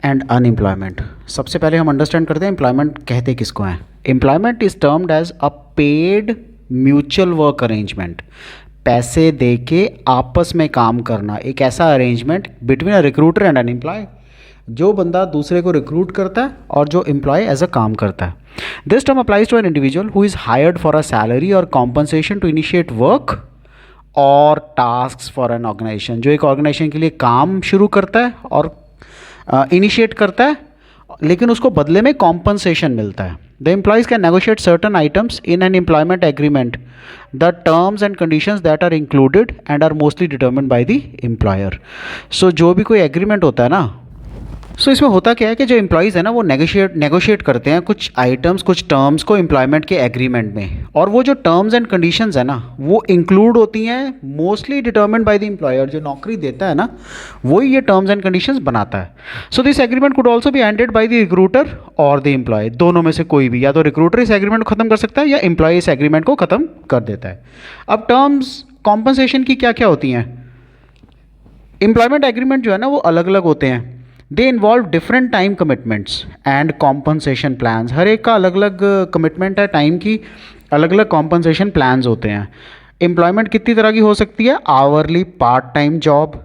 And unemployment. सबसे पहले हम अंडरस्टैंड करते हैं एम्प्लॉयमेंट कहते किसको हैं। Employment is termed as a paid mutual work arrangement. पैसे दे के आपस में काम करना, एक ऐसा arrangement between a recruiter and an employee, जो बंदा दूसरे को रिक्रूट करता है और जो एम्प्लॉय एज अ काम करता है। This term applies to an individual who is hired for a salary और कॉम्पनसेशन टू इनिशिएट वर्क और टास्क फॉर एन ऑर्गेनाइजेशन, जो एक ऑर्गेनाइजेशन के लिए काम शुरू करता है और इनिशिएट करता है, लेकिन उसको बदले में कॉम्पनसेशन मिलता है। The employees can negotiate certain items in an employment agreement. The terms and conditions that are included and are mostly determined by the employer. So जो भी कोई एग्रीमेंट होता है ना, इसमें होता क्या है कि जो एम्प्लॉयज़ है ना वो नेगोशिएट करते हैं कुछ आइटम्स, कुछ टर्म्स को एम्प्लॉयमेंट के एग्रीमेंट में, और वो जो टर्म्स एंड कंडीशंस है ना वो इंक्लूड होती हैं mostly determined by the employer. जो नौकरी देता है ना वही ये टर्म्स एंड कंडीशंस बनाता है। So this agreement could also be ended by the recruiter और द एम्प्लॉय, दोनों में से कोई भी, या तो रिक्रूटर इस एग्रीमेंट को खत्म कर सकता है या एम्प्लॉय इस एग्रीमेंट को खत्म कर देता है। अब टर्म्स कॉम्पनसेशन की क्या क्या होती हैं। एम्प्लॉयमेंट एग्रीमेंट जो है ना वो अलग अलग होते हैं। They involve different time commitments and compensation plans. हर एक का अलग अलग कमिटमेंट है टाइम की, अलग अलग कॉम्पनसेशन प्लान्स होते हैं। एम्प्लॉयमेंट कितनी तरह की हो सकती है। Hourly part time job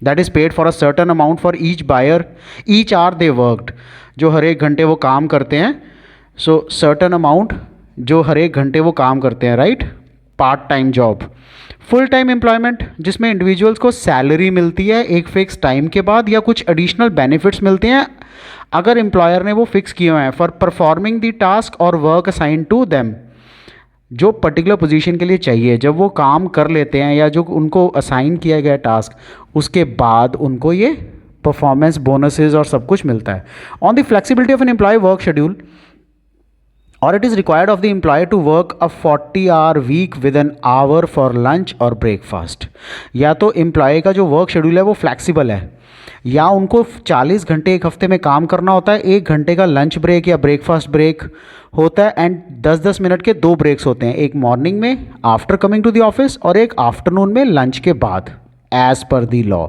that is paid for a certain amount for each buyer each hour they worked, जो हर एक घंटे वो काम करते हैं। सो सर्टन अमाउंट जो हर एक घंटे वो काम करते हैं, right, part time job. Full time employment जिसमें इंडिविजुअल्स को सैलरी मिलती है एक फिक्स टाइम के बाद, या कुछ एडिशनल बेनिफिट्स मिलते हैं अगर एम्प्लॉयर ने वो फिक्स किए हुए हैं, फॉर परफॉर्मिंग द टास्क और वर्क असाइन टू देम, जो पर्टिकुलर पोजीशन के लिए चाहिए। जब वो काम कर लेते हैं या जो उनको असाइन किया गया टास्क, उसके बाद उनको ये परफॉर्मेंस बोनसेस और सब कुछ मिलता है। On the flexibility of an employee work schedule, or it is required of the employee to work a 40-hour week with an hour for lunch or breakfast। या तो एम्प्लॉय का जो वर्क शेड्यूल है वो फ्लैक्सीबल है, या उनको 40 घंटे एक हफ्ते में काम करना होता है, 1 घंटे का लंच ब्रेक या ब्रेकफास्ट ब्रेक होता है, एंड 10-10 मिनट के 2 ब्रेक्स होते हैं, एक मॉर्निंग में after coming to the office और एक आफ्टरनून में लंच के बाद, एज पर द लॉ।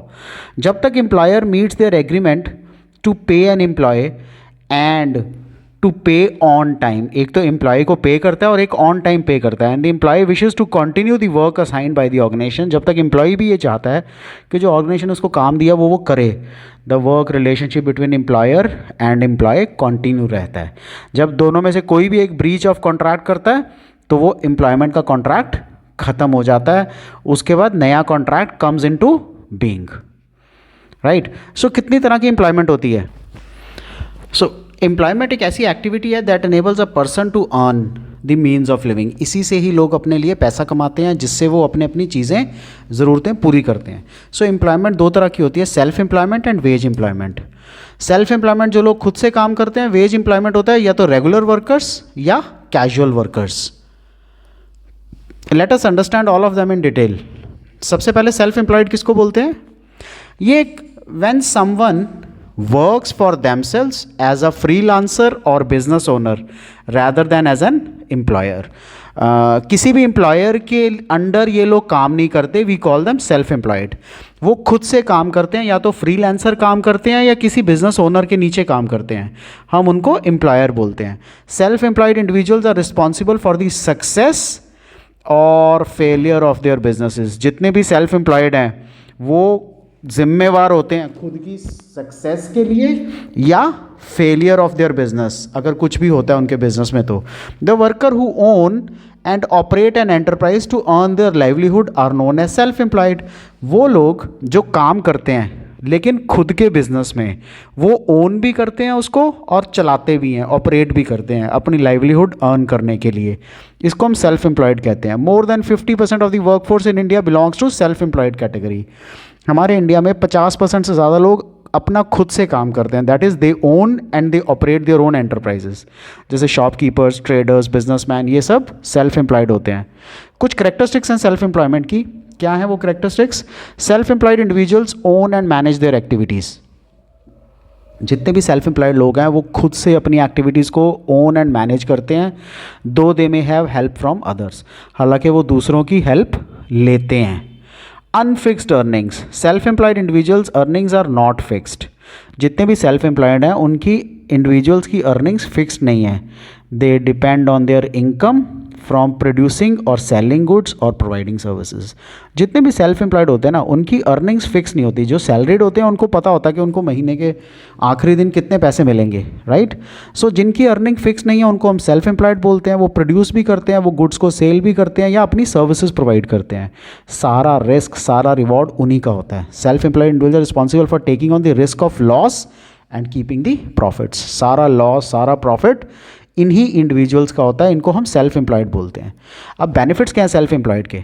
जब तक employer meets their agreement to pay an employee and to pay on time, एक तो एम्प्लॉय को पे करता है और एक ऑन टाइम पे करता है, and the employee wishes to continue the work assigned by the organization. जब तक एम्प्लॉय भी ये चाहता है कि जो ऑर्गेनाइजेशन उसको काम दिया वो करे, the work relationship between employer and employee continue रहता है। जब दोनों में से कोई भी एक ब्रीच ऑफ कॉन्ट्रैक्ट करता है तो वो एम्प्लॉयमेंट का कॉन्ट्रैक्ट ख़त्म हो जाता है, उसके बाद नया contract comes into being, right. So कितनी तरह की एम्प्लॉयमेंट होती है। सो एम्प्लॉयमेंट एक ऐसी एक्टिविटी है that enables a person to earn the means of living. इसी से ही लोग अपने लिए पैसा कमाते हैं, जिससे वो अपनी चीज़ें, ज़रूरतें पूरी करते हैं। सो एम्प्लॉयमेंट 2 तरह की होती है, self employment and veg employment. Self employment जो लोग खुद से काम करते हैं, वेज एम्प्लॉयमेंट होता है या तो रेगुलर वर्कर्स या casual workers. Let us understand all of them in detail. सबसे पहले सेल्फ एम्प्लॉयड किसको बोलते हैं। ये when someone works for themselves as a freelancer or business owner rather than as an employer। किसी भी एम्प्लॉयर के अंडर ये लोग काम नहीं करते, we call them self employed. वो खुद से काम करते हैं, या तो फ्रीलांसर काम करते हैं या किसी बिजनेस ओनर के नीचे काम करते हैं, हम उनको एम्प्लॉयर बोलते हैं। Self employed individuals are responsible for the success और फेलियर ऑफ देयर बिजनेसेस। जितने भी सेल्फ एम्प्लॉयड हैं वो जिम्मेवार होते हैं खुद की सक्सेस के लिए या फेलियर ऑफ देयर बिजनेस, अगर कुछ भी होता है उनके बिजनेस में तो। The worker who own and operate an enterprise to earn their livelihood are known as self employed. वो लोग जो काम करते हैं लेकिन खुद के बिजनेस में, वो ओन भी करते हैं उसको और चलाते भी हैं, ऑपरेट भी करते हैं अपनी लाइवलीहुड अर्न करने के लिए, इसको हम सेल्फ एम्प्लॉयड कहते हैं। More than 50% of the workforce in India belongs to self employed category. हमारे इंडिया में 50% से ज़्यादा लोग अपना खुद से काम करते हैं, that is they own and they operate their own enterprises. जैसे शॉपकीपर्स, ट्रेडर्स, बिजनेसमैन, ये सब सेल्फ एम्प्लॉयड होते हैं। कुछ करेक्टरिस्टिक्स हैं सेल्फ एम्प्लॉयमेंट की। क्या है वो characteristics. Self employed individuals own and manage there activities. जितने भी सेल्फ एम्प्लॉयड लोग हैं वो खुद से अपनी एक्टिविटीज़ को ओन एंड मैनेज करते हैं, though they may have help from others, हालांकि वो दूसरों की हेल्प लेते हैं। Unfixed earnings, self employed individuals earnings are not fixed. जितने भी सेल्फ एम्प्लॉयड हैं उनकी इंडिविजुअल्स की अर्निंग्स फिक्स्ड नहीं है, they depend on their income from producing और सेलिंग गुड्स और प्रोवाइडिंग सर्विसेज। जितने भी सेल्फ एम्प्लॉयड होते हैं ना उनकी अर्निंग्स फिक्स नहीं होती। जो सैलरीड होते हैं उनको पता होता है कि उनको महीने के आखिरी दिन कितने पैसे मिलेंगे, राइट। सो जिनकी अर्निंग फिक्स नहीं है उनको हम सेल्फ एम्प्लॉयड बोलते हैं। वो प्रोड्यूस भी करते हैं, वो गुड्स को सेल भी करते हैं या अपनी सर्विसेज प्रोवाइड करते हैं। सारा रिस्क, सारा रिवॉर्ड उन्हीं का होता है। Self employed individual responsible for taking on the risk of loss and keeping the profits. सारा लॉस, सारा प्रॉफिट इन्हीं इंडिविजुअल्स का होता है, इनको हम सेल्फ एम्प्लॉयड बोलते हैं। अब बेनिफिट्स क्या हैं सेल्फ एम्प्लॉयड के?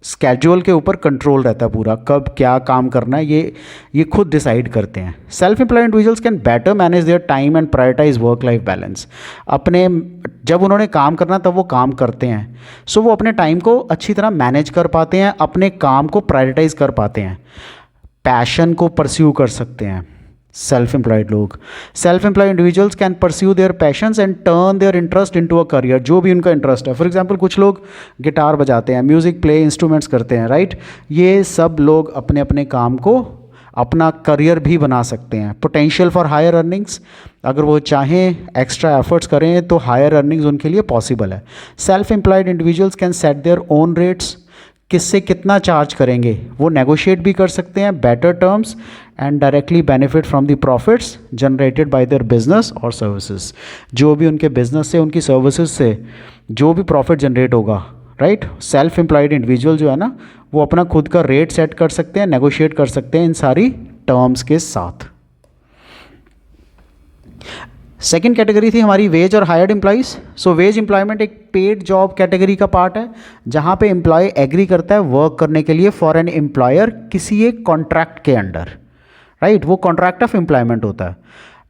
स्केड्यूल के ऊपर कंट्रोल रहता है पूरा, कब क्या काम करना है ये खुद डिसाइड करते हैं। Self employed individuals can better manage their time and prioritise work life balance. अपने जब उन्होंने काम करना तब वो काम करते हैं, सो वो अपने टाइम को अच्छी तरह मैनेज कर पाते हैं, अपने काम को प्रायोरिटाइज कर पाते हैं, पैशन को परस्यू कर सकते हैं। सेल्फ एम्प्लॉयड लोग, self employed individuals can pursue there patience and turn their interest into a career. जो भी उनका इंटरेस्ट है, फॉर एग्जांपल कुछ लोग गिटार बजाते हैं, म्यूज़िक प्ले इंस्ट्रूमेंट्स करते हैं, राइट। ये सब लोग अपने अपने काम को अपना करियर भी बना सकते हैं। पोटेंशियल फॉर हायर अर्निंग्स, अगर वो चाहें एक्स्ट्रा एफर्ट्स करें तो हायर अर्निंग्स उनके लिए पॉसिबल है। Self employed individuals can set their own rates, किससे कितना चार्ज करेंगे वो नेगोशिएट भी कर सकते हैं, better terms, and directly benefit from the profits generated by their business और सर्विसेज। जो भी उनके बिजनेस से, उनकी सर्विसेज से जो भी प्रॉफिट जनरेट होगा, राइट। सेल्फ एम्प्लॉयड इंडिविजुअल जो है ना वो अपना खुद का रेट सेट कर सकते हैं, नेगोशिएट कर सकते हैं इन सारी टर्म्स के साथ। सेकेंड कैटेगरी थी हमारी वेज और हायर्ड एम्प्लॉइज। सो वेज एम्प्लॉयमेंट एक पेड जॉब कैटेगरी का पार्ट है, जहाँ पे एम्प्लॉय एग्री करता है वर्क करने के लिए फॉर एन एम्प्लॉयर किसी एक कॉन्ट्रैक्ट के अंडर, राइट। वो कॉन्ट्रैक्ट ऑफ एम्प्लॉयमेंट होता है।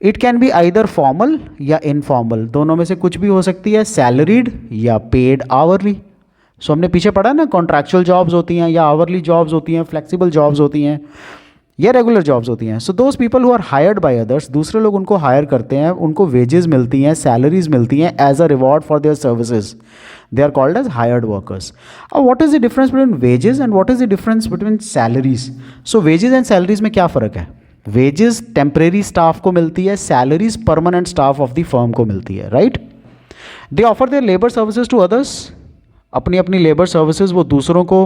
It can be either formal या इनफॉर्मल, दोनों में से कुछ भी हो सकती है, सैलरीड या पेड आवरली। सो हमने पीछे पढ़ा ना, कॉन्ट्रैक्चुअल जॉब्स होती हैं या आवरली जॉब्स होती हैं, फ्लेक्सिबल जॉब्स होती हैं या रेगुलर जॉब्स होती हैं। So those people who are hired by others, दूसरे लोग उनको हायर करते हैं, उनको वेजेस मिलती हैं, सैलरीज मिलती हैं as a reward for their services, they are called as hired workers. अब what is the difference between wages and what is the difference between salaries? So wages and salaries में क्या फ़र्क है? Wages temporary staff को मिलती है, salaries permanent staff of the firm को मिलती है, right. They offer their labour services to others, अपनी अपनी लेबर सर्विसेज वो दूसरों को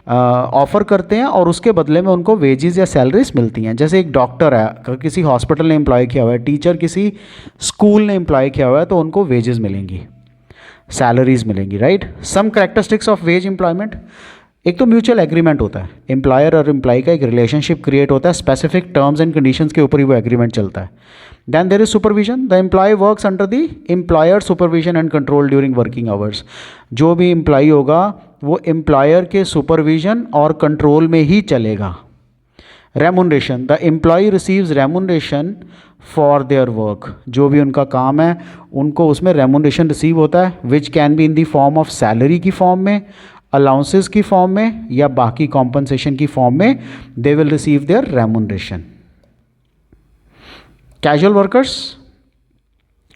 ऑफ़र करते हैं और उसके बदले में उनको वेजेस या सैलरीज मिलती हैं। जैसे एक डॉक्टर है, अगर किसी हॉस्पिटल ने एम्प्लॉय किया हुआ है, टीचर किसी स्कूल ने एम्प्लॉय किया हुआ है, तो उनको वेजेस मिलेंगी, सैलरीज मिलेंगी, right. Some characteristics of wage employment, एक तो म्यूचुअल एग्रीमेंट होता है, एम्प्लॉयर और एम्प्लॉय का एक रिलेशनशिप क्रिएट होता है, स्पेसिफिक टर्म्स एंड कंडीशंस के ऊपर ही वो एग्रीमेंट चलता है। Then there is supervision, the employee works under the employer supervision and control during working hours. जो भी एम्प्लॉय होगा वो एम्प्लॉयर के सुपरविजन और कंट्रोल में ही चलेगा। Remuneration, the employee receives remuneration for their work, जो भी उनका काम है उनको उसमें रेमुनरेशन रिसीव होता है, which can be in the form of salary की फॉर्म में, अलाउंसेस की फॉर्म में या बाकी कॉम्पनसेशन की फॉर्म में they will receive there remuneration. Casual workers,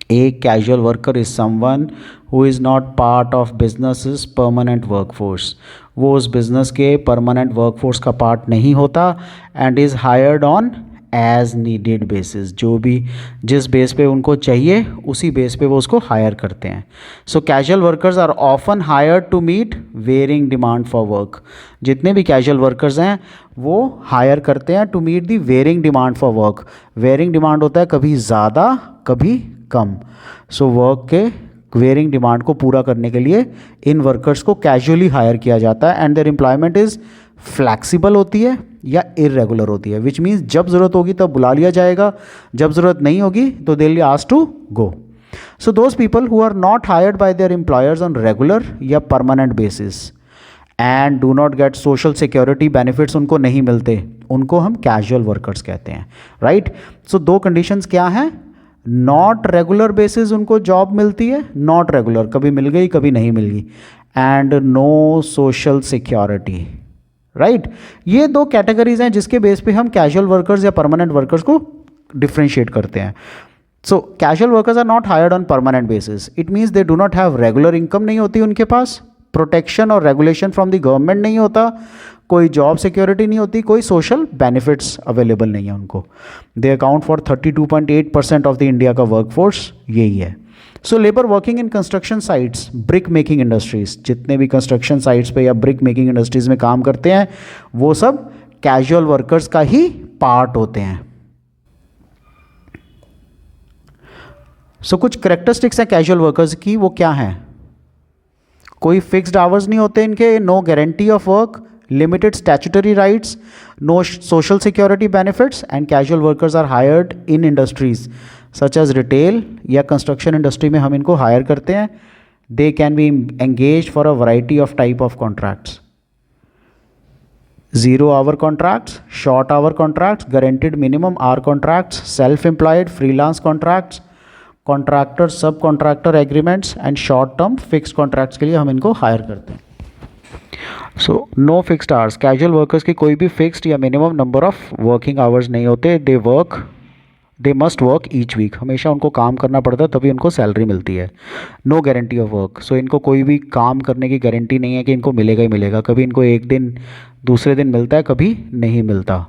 a casual worker is someone who is not part of business's permanent workforce, वो उस बिजनेस के परमानेंट वर्कफोर्स का पार्ट नहीं होता, and is hired on as needed basis, जो भी जिस base पे उनको चाहिए उसी बेस पे वो उसको हायर करते हैं। So casual workers are often hired to meet varying demand for work, जितने भी कैजुअल वर्कर्स हैं वो हायर करते हैं to meet the varying demand for work. Varying demand होता है कभी ज़्यादा कभी कम। सो वर्क के वेरिंग डिमांड को पूरा करने के लिए इन वर्कर्स को कैजुअली हायर किया जाता है, and their employment is flexible होती है या इरेगुलर होती है, विच मीन्स जब ज़रूरत होगी तब बुला लिया जाएगा, जब ज़रूरत नहीं होगी तो they will be asked to go. So those people who are not hired by their employers on regular या permanent basis and do not get social security benefits, उनको नहीं मिलते, उनको हम कैजुअल वर्कर्स कहते हैं, राइट। सो दो कंडीशंस क्या हैं? नॉट रेगुलर बेसिस उनको जॉब मिलती है, नॉट रेगुलर कभी मिल गई कभी नहीं मिल गई, and no social security, right. ये दो कैटेगरीज हैं जिसके बेस पे हम कैजुअल वर्कर्स या परमानेंट वर्कर्स को डिफ्रेंशिएट करते हैं। So casual workers are not hired on permanent basis, it means they do not have regular income, नहीं होती उनके पास, प्रोटेक्शन और रेगुलेशन फ्रॉम द गवर्नमेंट नहीं होता, कोई जॉब सिक्योरिटी नहीं होती, कोई सोशल बेनिफिट्स अवेलेबल नहीं है उनको। They account for 32.8% of the India का वर्कफोर्स यही है। So labour working in construction sites, brick making industries, जितने भी कंस्ट्रक्शन साइट्स पे या ब्रिक मेकिंग इंडस्ट्रीज में काम करते हैं वो सब कैजुअल वर्कर्स का ही पार्ट होते हैं। सो कुछ करेक्टरिस्टिक्स हैं कैजुअल वर्कर्स की, वो क्या हैं? कोई फिक्स्ड आवर्स नहीं होते इनके, no guarantee of work, limited statutory rights, no social security benefits, and casual workers are hired in industries such as retail या कंस्ट्रक्शन इंडस्ट्री में हम इनको हायर करते हैं। They can be engage for a variety of type of contracts, 0 hour contracts, short hour contracts, guaranteed minimum hour contracts, self-employed, freelance contracts, contractor sub contractor agreements and short term fix contracts के लिए हम इनको hire करते हैं। So no fixed hours, casual workers की कोई भी fixed या minimum number of working hours नहीं होते। They must work each week, हमेशा उनको काम करना पड़ता है तभी उनको सैलरी मिलती है। नो गारंटी ऑफ वर्क, सो इनको कोई भी काम करने की गारंटी नहीं है कि इनको मिलेगा ही मिलेगा, कभी इनको एक दिन दूसरे दिन मिलता है, कभी नहीं मिलता।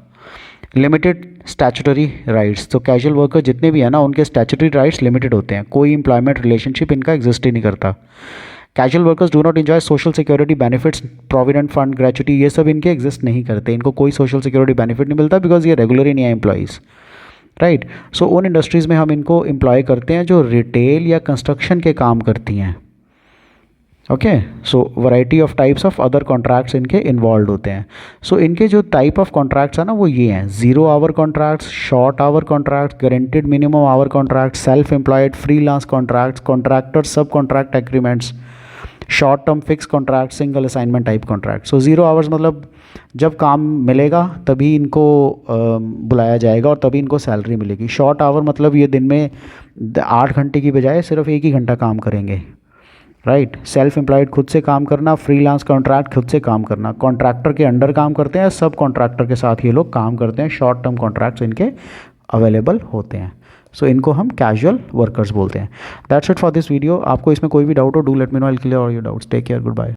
लिमिटेड स्टैट्यूटरी राइट्स, तो कैजुअल वर्कर जितने भी हैं ना उनके स्टैट्यूटरी राइट्स लिमिटेड होते हैं, कोई एम्प्लॉयमेंट रिलेशनशिप इनका एग्जिस्ट ही नहीं करता। Casual workers do not enjoy social security benefits, provident fund, gratuity, ये सब इनके एग्जिस्ट नहीं करते, इनको कोई सोशल सिक्योरिटी बेनिफिट नहीं मिलता बिकॉज ये रेगुलर ही नहीं है एम्प्लॉयज़, राइट। सो उन इंडस्ट्रीज़ में हम इनको एम्प्लॉय करते हैं जो रिटेल या कंस्ट्रक्शन के काम करती हैं। Okay, so variety of types of other contracts इनके इन्वॉल्व होते हैं। सो इनके जो टाइप ऑफ कॉन्ट्रैक्ट्स हैं ना वो ये हैं: 0 hour contracts, short hour contracts, guaranteed minimum hour contracts, self employed, freelance contracts, contractor sub contract agreements, short term fix contract, single assignment type contract. So 0 hours मतलब जब काम मिलेगा तभी इनको बुलाया जाएगा और तभी इनको सैलरी मिलेगी। शॉर्ट आवर मतलब ये दिन में 8 घंटे की बजाय सिर्फ 1 ही घंटा काम करेंगे, राइट। सेल्फ एम्प्लॉयड खुद से काम करना, फ्रीलांस कॉन्ट्रैक्ट खुद से काम करना, कॉन्ट्रैक्टर के अंडर काम करते हैं, सब कॉन्ट्रैक्टर के साथ ये लोग काम करते हैं, शॉर्ट टर्म कॉन्ट्रैक्ट्स इनके अवेलेबल होते हैं। सो इनको हम कैजुअल वर्कर्स बोलते हैं। That's it for this video. आपको इसमें कोई भी डाउट हो, do let me know, I will clear all your doubts. Take care, good bye.